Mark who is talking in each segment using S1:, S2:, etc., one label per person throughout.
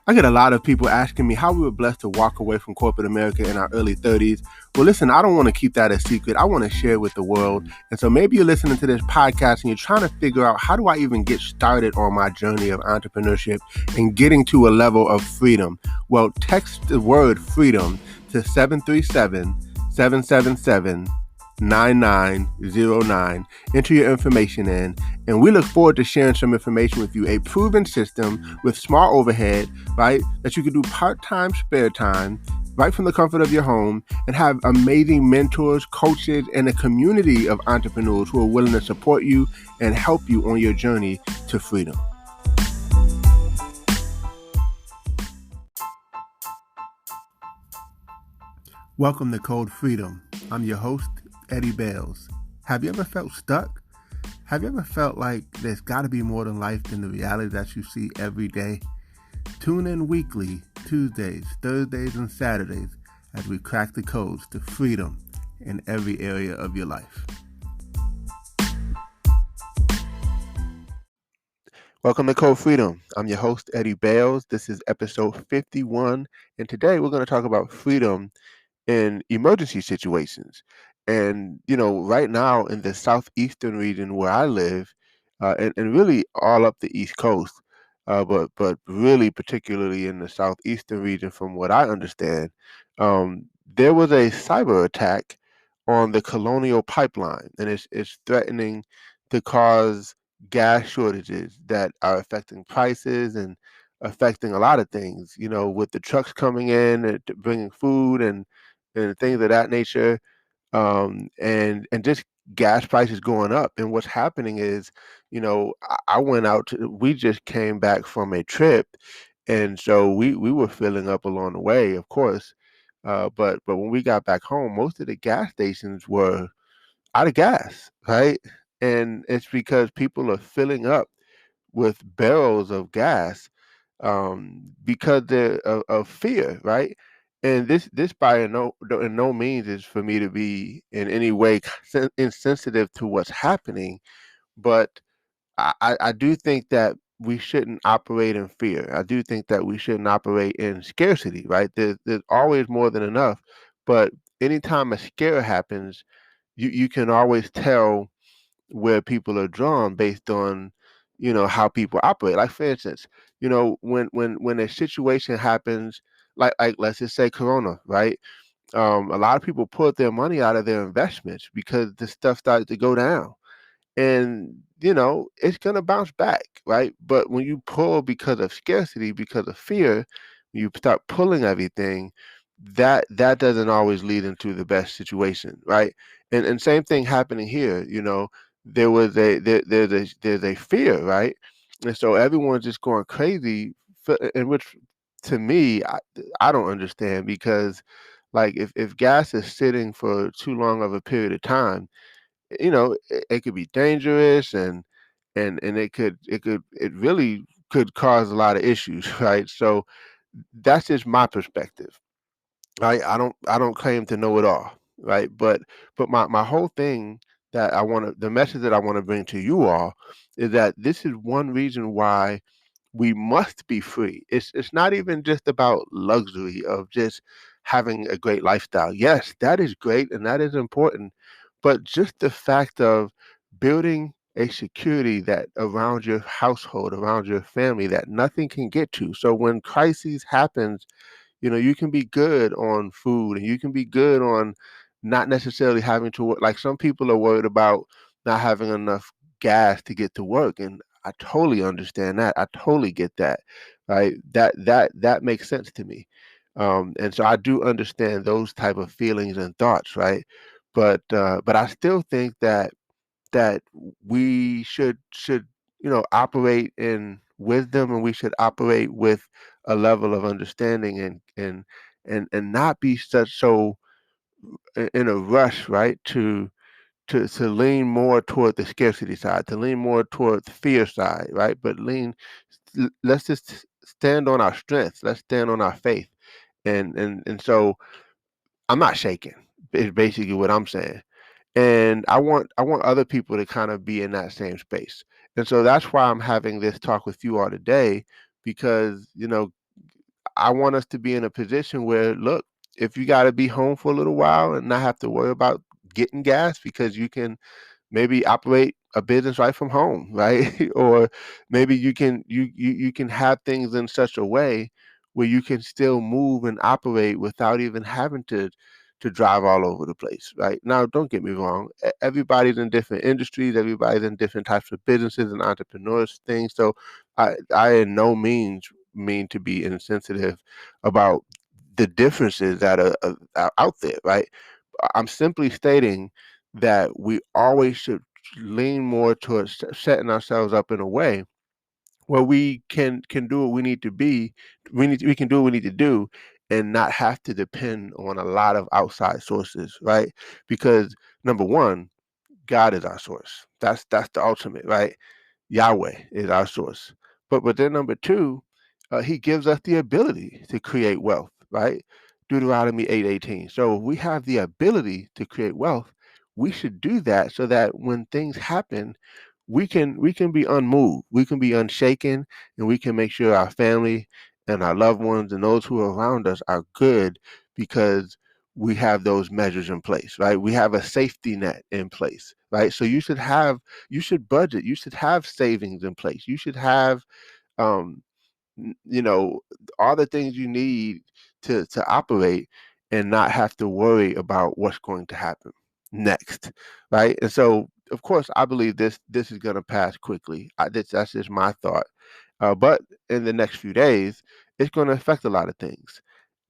S1: I get a lot of people asking me how we were blessed to walk away from corporate America in our early 30s. Well, listen, I don't want to keep that a secret. I want to share it with the world. And so maybe you're listening to this podcast and you're trying to figure out, how do I even get started on my journey of entrepreneurship and getting to a level of freedom? Well, text the word freedom to 737 777 9909. Enter your information in, and we look forward to sharing some information with you. A proven system with small overhead, right? That you can do part-time, spare time, right from the comfort of your home, and have amazing mentors, coaches, and a community of entrepreneurs who are willing to support you and help you on your journey to freedom. Welcome to Code Freedom. I'm your host, Eddie Bales. Have you ever felt stuck? Have you ever felt like there's got to be more than life than the reality that you see every day? Tune in weekly, Tuesdays, Thursdays, and Saturdays as we crack the codes to freedom in every area of your life. Welcome to Code Freedom. I'm your host, Eddie Bales. This is episode 51, and today we're going to talk about freedom in emergency situations. And, right now in the southeastern region where I live, and really all up the East Coast, but really particularly in the southeastern region, from what I understand, there was a cyber attack on the Colonial Pipeline, and it's threatening to cause gas shortages that are affecting prices and affecting a lot of things. With the trucks coming in and bringing food and things of that nature, and just gas prices going up. And what's happening is, I went out we just came back from a trip, and so we were filling up along the way, of course. But when we got back home, most of the gas stations were out of gas, right? And it's because people are filling up with barrels of gas, because of fear, right? And this by in no means is for me to be in any way insensitive to what's happening, but I do think that we shouldn't operate in fear. I do think that we shouldn't operate in scarcity, right? There's always more than enough, but anytime a scare happens, you can always tell where people are drawn based on, how people operate. Like, for instance, when a situation happens, like let's just say Corona, right? A lot of people put their money out of their investments because the stuff started to go down, and it's going to bounce back, right? But when you pull because of scarcity, because of fear, you start pulling everything, that doesn't always lead into the best situation, right? And same thing happening here. There's a fear, right? And so everyone's just going crazy, in which, to me, I don't understand, because, like, if gas is sitting for too long of a period of time, it could be dangerous, and it really could cause a lot of issues, right? So that's just my perspective. I don't claim to know it all, right? But my whole thing, the message that I want to bring to you all, is that this is one reason why we must be free. It's not even just about luxury of just having a great lifestyle. Yes, that is great and that is important, but just the fact of building a security that around your household, around your family, that nothing can get to. So when crises happens, you can be good on food, and you can be good on not necessarily having to work. Like, some people are worried about not having enough gas to get to work, and I totally understand that. I totally get that, right? That makes sense to me. And so I do understand those type of feelings and thoughts, right? But I still think that we should operate in wisdom, and we should operate with a level of understanding, and not be in a rush, right, to lean more toward the scarcity side, to lean more toward the fear side, right? But let's just stand on our strength, let's stand on our faith. And so I'm not shaking, is basically what I'm saying. And I want other people to kind of be in that same space. And so that's why I'm having this talk with you all today, because I want us to be in a position where, look, if you got to be home for a little while and not have to worry about getting gas because you can maybe operate a business right from home, right? Or maybe you can have things in such a way where you can still move and operate without even having to drive all over the place, right? Now, don't get me wrong. Everybody's in different industries. Everybody's in different types of businesses and entrepreneurs things. So I in no means mean to be insensitive about the differences that are out there, right? I'm simply stating that we always should lean more towards setting ourselves up in a way where we can do what we need to be. We can do what we need to do and not have to depend on a lot of outside sources, right? Because number one, God is our source. That's the ultimate, right? Yahweh is our source. But then number two, he gives us the ability to create wealth, right? Deuteronomy 8:18. So if we have the ability to create wealth, we should do that so that when things happen, we can be unmoved, we can be unshaken, and we can make sure our family and our loved ones and those who are around us are good because we have those measures in place, right? We have a safety net in place, right? So you should budget, you should have savings in place, you should have um you know, all the things you need to operate and not have to worry about what's going to happen next, right? And so, of course, I believe this is going to pass quickly. That's just my thought. But in the next few days, it's going to affect a lot of things,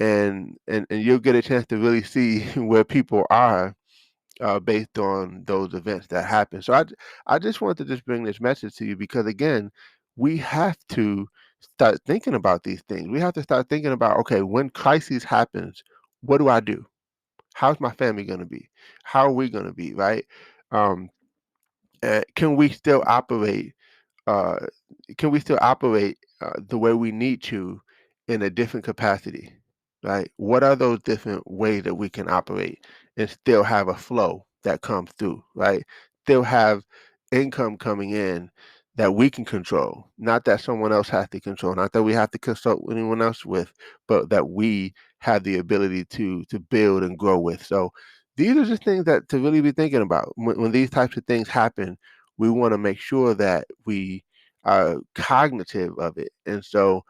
S1: and you'll get a chance to really see where people are based on those events that happen. So I just wanted to just bring this message to you because again, we have to start thinking about these things. We have to start thinking about, okay, when crisis happens, what do I do? How's my family going to be? How are we going to be? Right? Um, can we still operate uh, the way we need to in a different capacity, right? What are those different ways that we can operate and still have a flow that comes through, right? Still have income coming in that we can control, not that someone else has to control, not that we have to consult with anyone else with, but that we have the ability to build and grow with. So these are just things that to really be thinking about when these types of things happen. We want to make sure that we are cognitive of it. And so,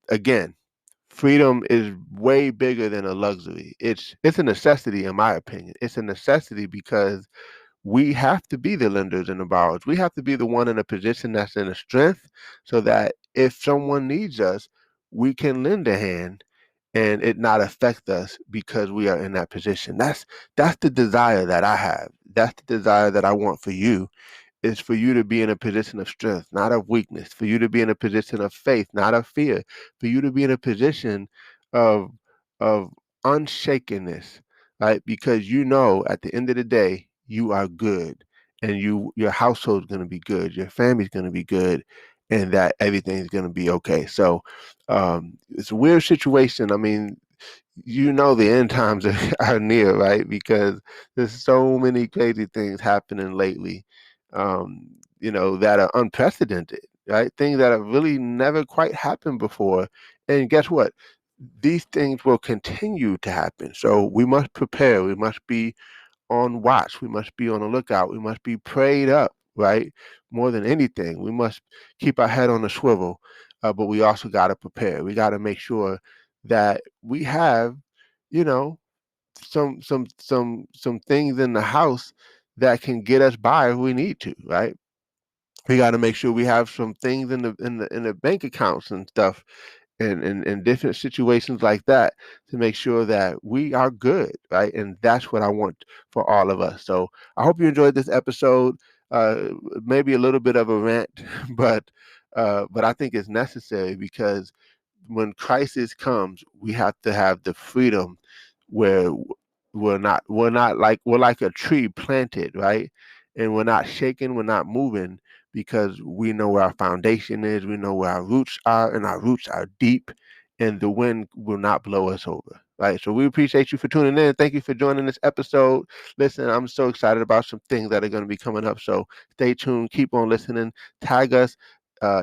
S1: again, freedom is way bigger than a luxury. It's a necessity, in my opinion. It's a necessity because we have to be the lenders and the borrowers. We have to be the one in a position that's in a strength, so that if someone needs us, we can lend a hand and it not affect us because we are in that position. That's the desire that I have. That's the desire that I want for you, is for you to be in a position of strength, not of weakness, for you to be in a position of faith, not of fear, for you to be in a position of of unshakenness, right? Because you know at the end of the day, you are good and your household's gonna be good, your family's gonna be good, and that everything's gonna be okay. So it's a weird situation. I mean, the end times are near, right? Because there's so many crazy things happening lately, that are unprecedented, right? Things that have really never quite happened before. And guess what? These things will continue to happen. So we must prepare. We must be on watch. We must be on the lookout. We must be prayed up, right? More than anything, we must keep our head on the swivel. But we also got to prepare. We got to make sure that we have, you know, some things in the house that can get us by if we need to, right? We got to make sure we have some things in the bank accounts and stuff and different situations like that to make sure that we are good, right? And that's what I want for all of us. So I hope you enjoyed this episode. Uh, Maybe a little bit of a rant, but I think it's necessary because when crisis comes, we have to have the freedom where we're like a tree planted, right? And we're not shaking, we're not moving because we know where our foundation is, we know where our roots are, and our roots are deep, and the wind will not blow us over. Right. So we appreciate you for tuning in. Thank you for joining this episode. Listen, I'm so excited about some things that are going to be coming up. So stay tuned, keep on listening, tag us,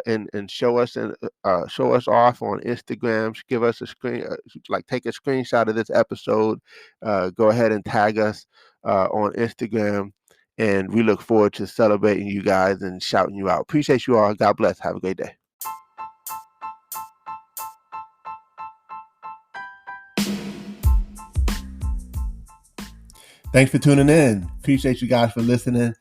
S1: and show us off on Instagram. Give us a screen, like take a screenshot of this episode. Go ahead and tag us on Instagram, and we look forward to celebrating you guys and shouting you out. Appreciate you all. God bless. Have a great day. Thanks for tuning in. Appreciate you guys for listening.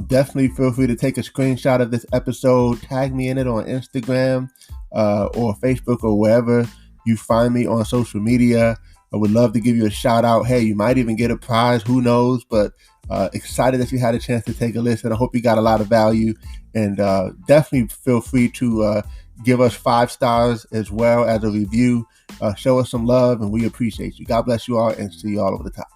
S1: Definitely feel free to take a screenshot of this episode, tag me in it on Instagram or Facebook or wherever you find me on social media. I would love to give you a shout out. Hey, you might even get a prize. Who knows? But excited that you had a chance to take a listen. I hope you got a lot of value. And definitely feel free to give us 5 stars as well as a review. Show us some love, and we appreciate you. God bless you all, and see you all over the top.